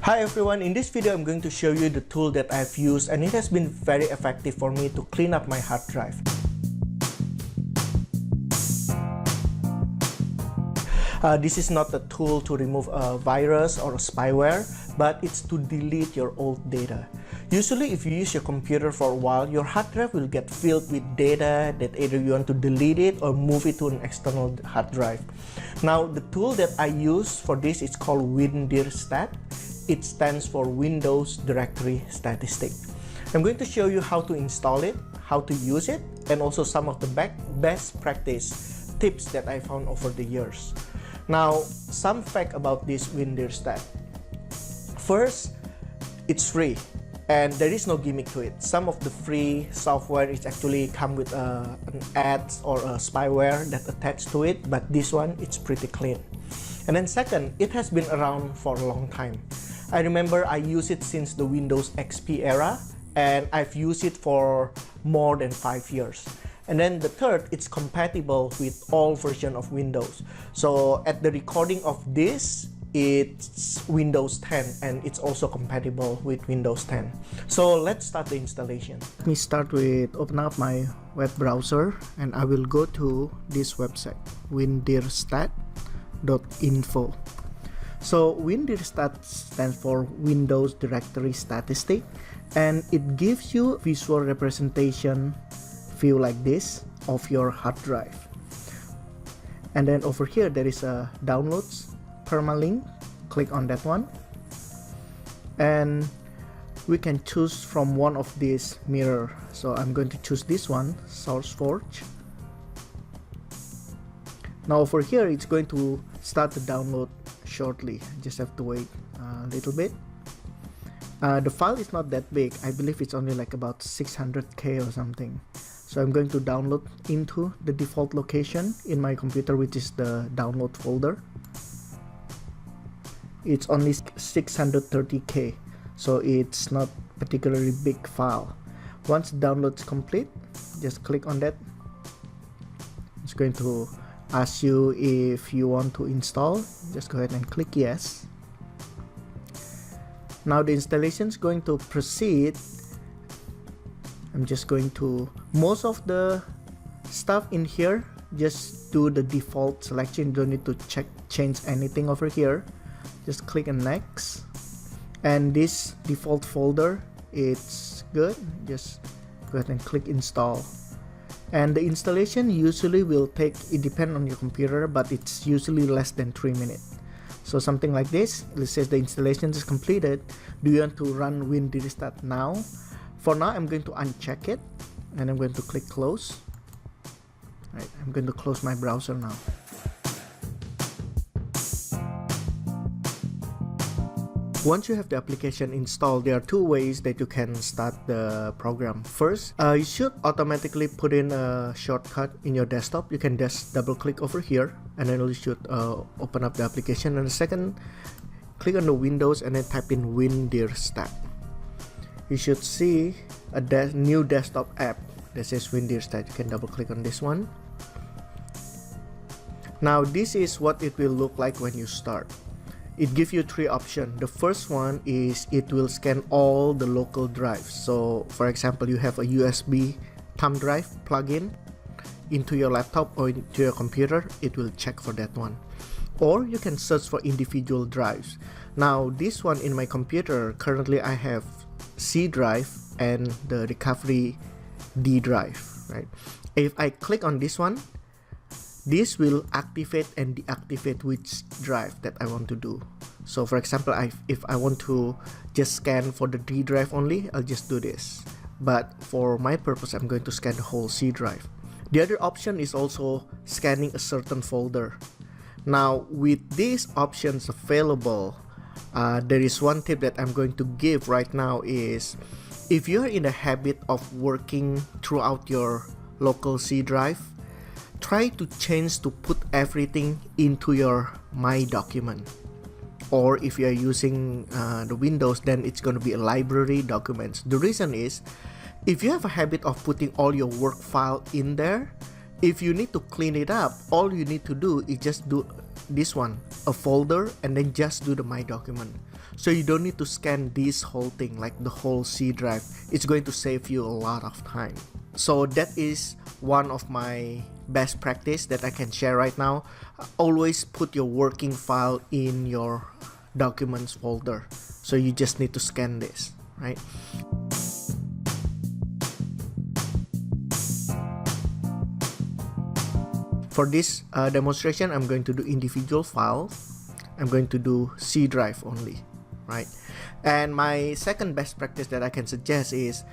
Hi everyone, in this video I'm going to show you the tool that I've used and it has been very effective for me to clean up my hard drive. This is not a tool to remove a virus or a spyware, but it's to delete your old data. Usually if you use your computer for a while, your hard drive will get filled with data that either you want to delete it or move it to an external hard drive. Now the tool that I use for this is called Windirstat. It stands for Windows Directory Statistic. I'm going to show you how to install it, how to use it, and also some of the best practice tips that I found over the years. Now, some fact about this Windirstat. First, it's free and there is no gimmick to it. Some of the free software is actually come with an ads or a spyware that attached to it, but this one, it's pretty clean. And then second, it has been around for a long time. I remember I used it since the Windows XP era and I've used it for more than 5 years. And then the third, it's compatible with all versions of Windows. So at the recording of this, it's Windows 10 and it's also compatible with Windows 10. So let's start the installation. Let me start with open up my web browser and I will go to this website, windirstat.info. So Windirstat stands for Windows Directory Statistic and it gives you visual representation view like this of your hard drive. And then over here there is a downloads permalink. Click on that one and we can choose from one of these mirror. So I'm going to choose this one, SourceForge. Now over here it's going to start the download shortly. Just have to wait a little bit. The file is not that big. I believe it's only like about 600k or something. So I'm going to download into the default location in my computer, which is the download folder. It's only 630k, so it's not particularly big file. Once the download is complete, just click on that. It's going to ask you if you want to install. Just go ahead and click yes. Now the installation is going to proceed. I'm just going to, most of the stuff in here, just do the default selection. You don't need to change anything over here. Just click on next. And this default folder, it's good. Just go ahead and click install. And the installation usually will take, it depends on your computer, but it's usually less than 3 minutes. So something like this, let's say the installation is completed. Do you want to run Windirstat now? For now, I'm going to uncheck it and I'm going to click close. Right, I'm going to close my browser now. Once you have the application installed, there are two ways that you can start the program. First, you should automatically put in a shortcut in your desktop. You can just double click over here and then you should open up the application. And the second, click on the Windows and then type in Windirstat. You should see a new desktop app that says Windirstat. You can double click on this one. Now this is what it will look like when you start. It gives you three options. The first one is it will scan all the local drives. So for example, you have a USB thumb drive plug-in into your laptop or into your computer, it will check for that one. Or you can search for individual drives. Now this one in my computer, currently I have C drive and the recovery D drive, right? If I click on this one, this will activate and deactivate which drive that I want to do. So for example, if I want to just scan for the D drive only, I'll just do this. But for my purpose, I'm going to scan the whole C drive. The other option is also scanning a certain folder. Now with these options available, there is one tip that I'm going to give right now is if you're in the habit of working throughout your local C drive, try to change to put everything into your My document. Or if you are using the Windows, then it's going to be a library documents. The reason is, if you have a habit of putting all your work file in there, if you need to clean it up, all you need to do is just do this one, a folder, and then just do the My document. So you don't need to scan this whole thing, like the whole C drive. It's going to save you a lot of time. So that is one of my best practice that I can share right now. Always put your working file in your documents folder. So you just need to scan this, right? For this demonstration, I'm going to do individual files. I'm going to do C drive only, right? And my second best practice that I can suggest is,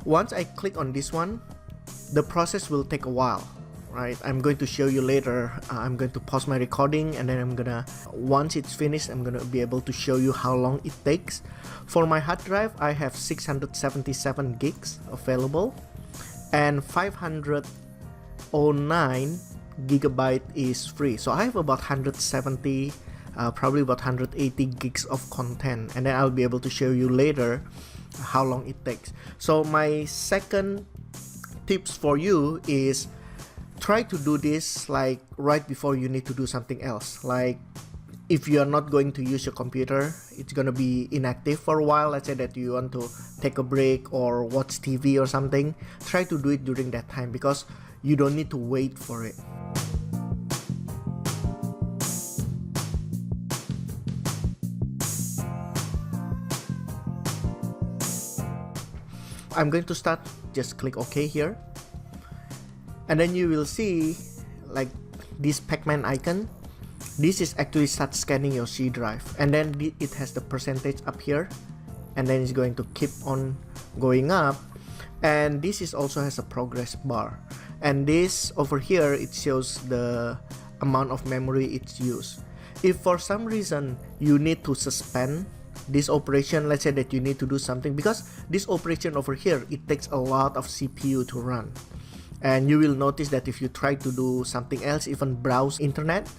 once I click on this one, the process will take a while, right? I'm going to show you later. I'm going to pause my recording, and then once it's finished, I'm gonna be able to show you how long it takes. For my hard drive, I have 677 gigs available, and 509 gigabyte is free. So I have about 170, probably about 180 gigs of content, and then I'll be able to show you later how long it takes. So my second tips for you is, try to do this like right before you need to do something else. Like if you are not going to use your computer, it's gonna be inactive for a while. Let's say that you want to take a break or watch TV or something, try to do it during that time, because you don't need to wait for it. I'm going to start, just click OK here, and then you will see like this Pac-Man icon. This is actually start scanning your C drive, and then it has the percentage up here, and then it's going to keep on going up. And this is also has a progress bar, and this over here, it shows the amount of memory it's used. If for some reason you need to suspend this operation, let's say that you need to do something, because this operation over here, it takes a lot of CPU to run, and you will notice that if you try to do something else, even browse internet,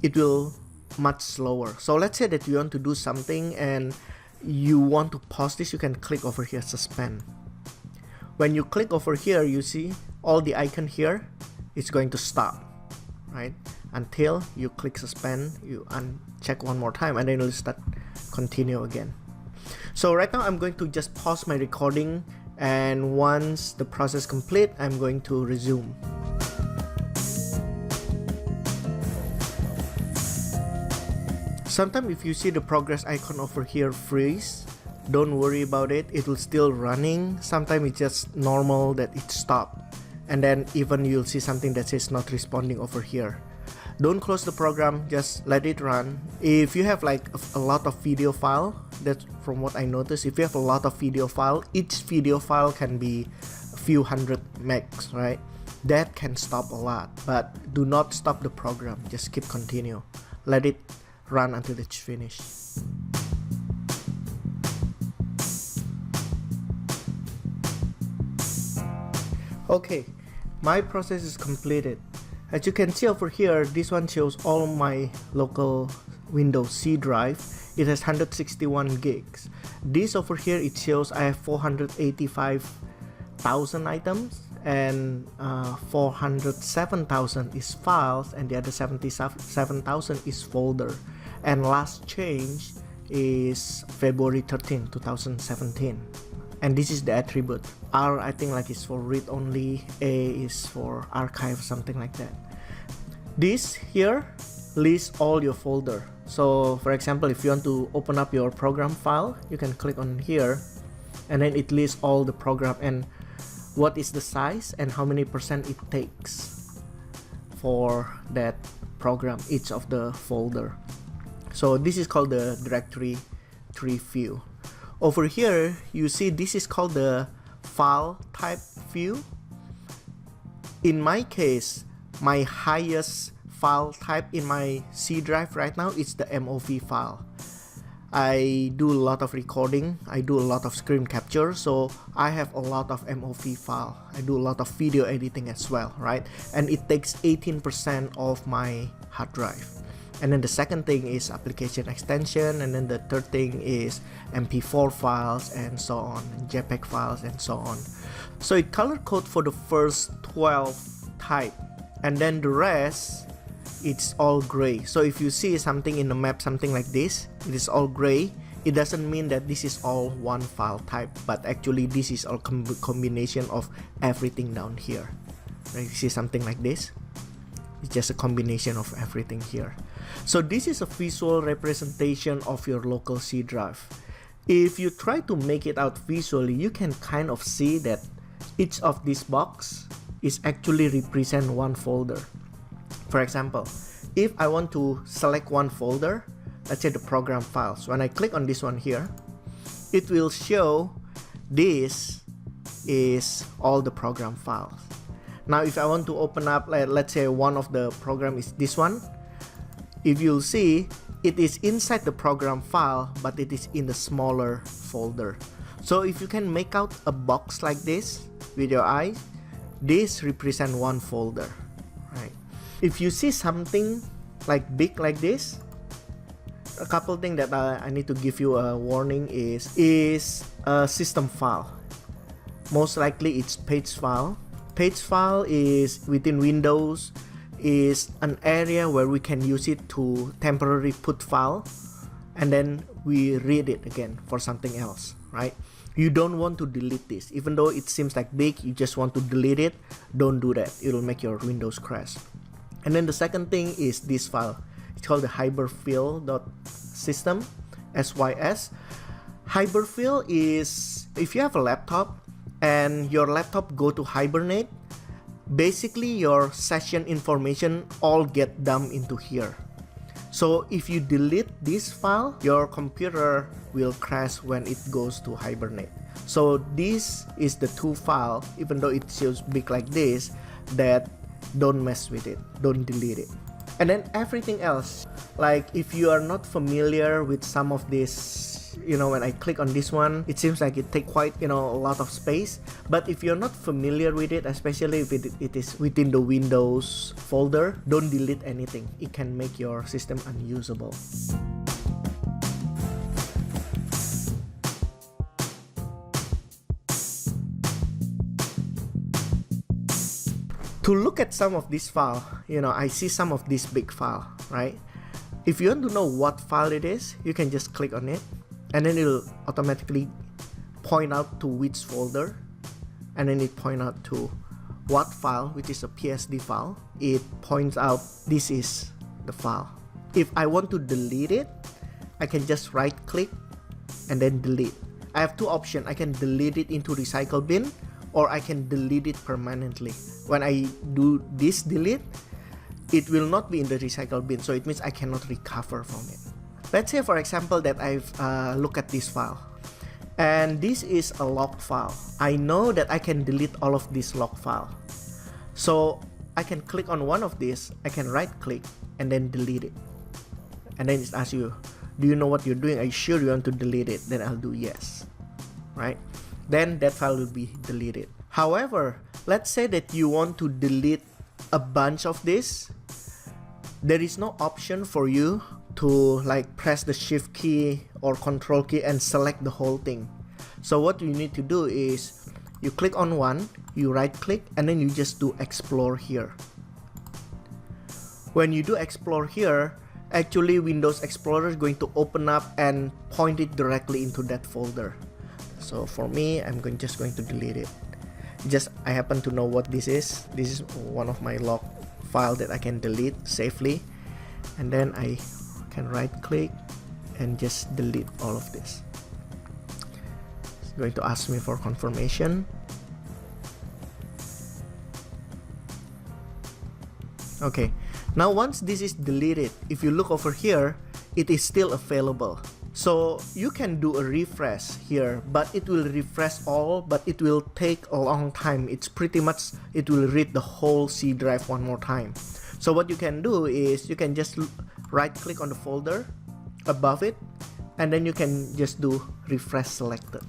it will much slower. So let's say that you want to do something and you want to pause this, you can click over here, suspend. When you click over here, you see all the icon here, it's going to stop, right? Until you click suspend, you uncheck one more time, and then it'll start continue again. So right now I'm going to just pause my recording, and once the process complete, I'm going to resume. Sometimes if you see the progress icon over here freeze, don't worry about it, it will still running. Sometimes it's just normal that it stopped, and then even you'll see something that says not responding over here. Don't close the program, just let it run. If you have like a lot of video file, that's from what I noticed, if you have a lot of video file, each video file can be a few hundred megs, right? That can stop a lot, but do not stop the program, just keep continue. Let it run until it's finished. Okay, my process is completed. As you can see over here, this one shows all my local Windows C drive. It has 161 gigs. This over here, it shows I have 485,000 items, and 407,000 is files, and the other 77,000 is folder. And last change is February 13, 2017. And this is the attribute. R, I think like is for read only, A is for archive, something like that. This here lists all your folder. So for example, if you want to open up your program file, you can click on here, and then it lists all the program and what is the size and how many percent it takes for that program, each of the folder. So this is called the directory tree view. Over here, you see this is called the file type view. In my case, my highest file type in my C drive right now is the MOV file. I do a lot of recording, I do a lot of screen capture, so I have a lot of MOV file. I do a lot of video editing as well, right? And it takes 18% of my hard drive. And then the second thing is application extension, and then the third thing is MP4 files and so on, JPEG files and so on. So it color code for the first 12 type, and then the rest, it's all gray. So if you see something in the map, something like this, it is all gray. it doesn't mean that this is all one file type, but actually this is a combination of everything down here. Right? You see something like this? It's just a combination of everything here. So this is a visual representation of your local C drive. If you try to make it out visually, you can kind of see that each of this box is actually represent one folder. For example, if I want to select one folder, let's say the program files, when I click on this one here, it will show this is all the program files. Now if I want to open up, let's say one of the program is this one, if you'll see, it is inside the program file, but it is in the smaller folder. So if you can make out a box like this with your eyes, this represents one folder, right? If you see something like big like this, a couple things that I need to give you a warning is a system file. Most likely it's page file. Page file is within Windows, is an area where we can use it to temporarily put file and then we read it again for something else, right? You don't want to delete this. Even though it seems like big, you just want to delete it, don't do that. It'll make your Windows crash. And then the second thing is this file. It's called the hyperfill.system, SYS. Hyperfill is, if you have a laptop and your laptop go to hibernate, basically your session information all get dumped into here. So if you delete this file, your computer will crash when it goes to hibernate. So this is the two files, even though it shows big like this, that don't mess with it, don't delete it. And then everything else, like if you are not familiar with some of this, when I click on this one, it seems like it take quite, a lot of space. But if you're not familiar with it, especially if it is within the Windows folder, don't delete anything. It can make your system unusable. To look at some of this file, I see some of this big file, right? If you want to know what file it is, you can just click on it and then it'll automatically point out to which folder, and then it point out to what file, which is a PSD file. It points out this is the file. If I want to delete it, I can just right click and then delete. I have two options. I can delete it into recycle bin, or I can delete it permanently. When I do this delete, it will not be in the recycle bin, so it means I cannot recover from it. Let's say, for example, that I've look at this file, and this is a log file. I know that I can delete all of this log file, so I can click on one of these. I can right click and then delete it, and then it asks you, do you know what you're doing? Are you sure you want to delete it? Then I'll do yes, right? Then that file will be deleted. However, let's say that you want to delete a bunch of this. There is no option for you to press the shift key or control key and select the whole thing. So what you need to do is you click on one, you right click, and then you just do explore here. When you do explore here, actually Windows Explorer is going to open up and point it directly into that folder. So for me, I'm just going to delete it. I happen to know what this is. This is one of my log file that I can delete safely, and then I can right click and just delete all of this. It's going to ask me for confirmation. Okay, now once this is deleted, if you look over here, it is still available. So you can do a refresh here, but it will refresh all, but it will take a long time. It's pretty much, it will read the whole C drive one more time. So what you can do is you can just right click on the folder above it, and then you can just do refresh selected.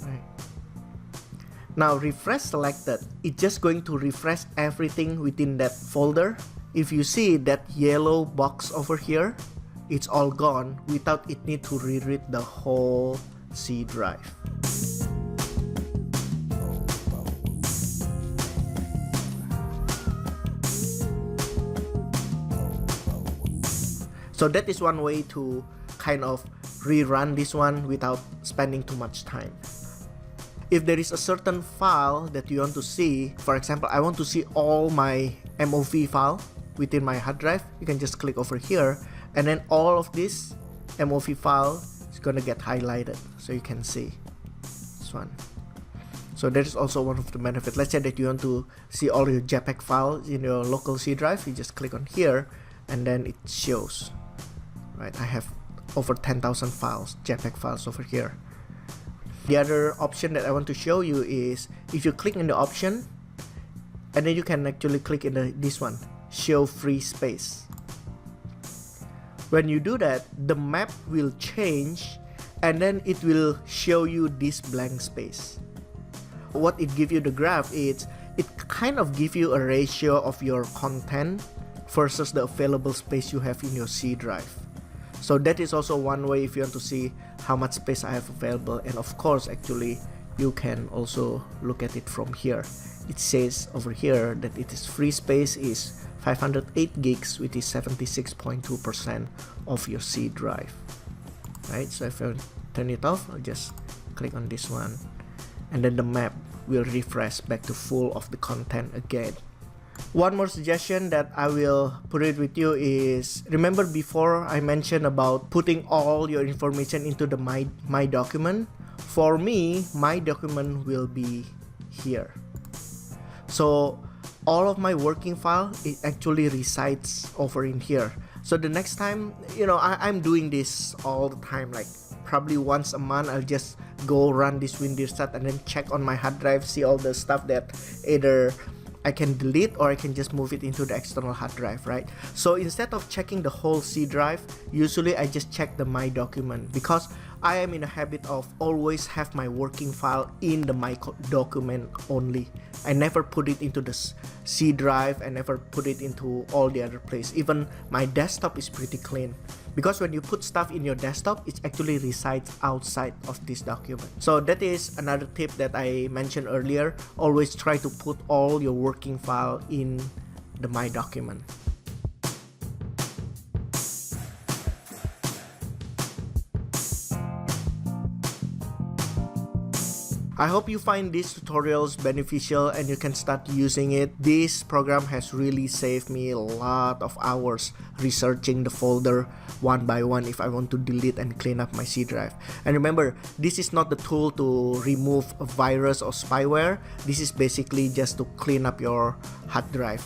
Right. Now refresh selected, it's just going to refresh everything within that folder. If you see that yellow box over here, it's all gone without it need to reread the whole C drive. So that is one way to kind of rerun this one without spending too much time. If there is a certain file that you want to see, for example, I want to see all my MOV file within my hard drive, you can just click over here, and then all of this MOV file is gonna get highlighted, so you can see this one. So that is also one of the benefits. Let's say that you want to see all your JPEG files in your local C drive, you just click on here, and then it shows. Right, I have over 10,000 files, JPEG files over here. The other option that I want to show you is if you click in the option, and then you can actually click in this one, show free space. When you do that, the map will change, and then it will show you this blank space. What it gives you the graph is, it kind of gives you a ratio of your content versus the available space you have in your C drive. So that is also one way if you want to see how much space I have available. And of course, actually, you can also look at it from here. It says over here that it is free space is 508 gigs, which is 76.2% of your C drive. Right, so if I turn it off, I'll just click on this one, and then the map will refresh back to full of the content again. One more suggestion that I will put it with you is, remember before I mentioned about putting all your information into the my document? For me, my document will be here. So all of my working file, it actually resides over in here. So the next time, I'm doing this all the time, like probably once a month, I'll just go run this Windirstat and then check on my hard drive, see all the stuff that either I can delete or I can just move it into the external hard drive, right? So instead of checking the whole C drive, usually I just check the my document, because I am in a habit of always have my working file in the my document only. I never put it into the C drive, I never put it into all the other place. Even my desktop is pretty clean, because when you put stuff in your desktop, it actually resides outside of this document. So that is another tip that I mentioned earlier. Always try to put all your working file in the my document. I hope you find these tutorials beneficial and you can start using it. This program has really saved me a lot of hours researching the folder one by one if I want to delete and clean up my C drive. And remember, this is not the tool to remove a virus or spyware. This is basically just to clean up your hard drive.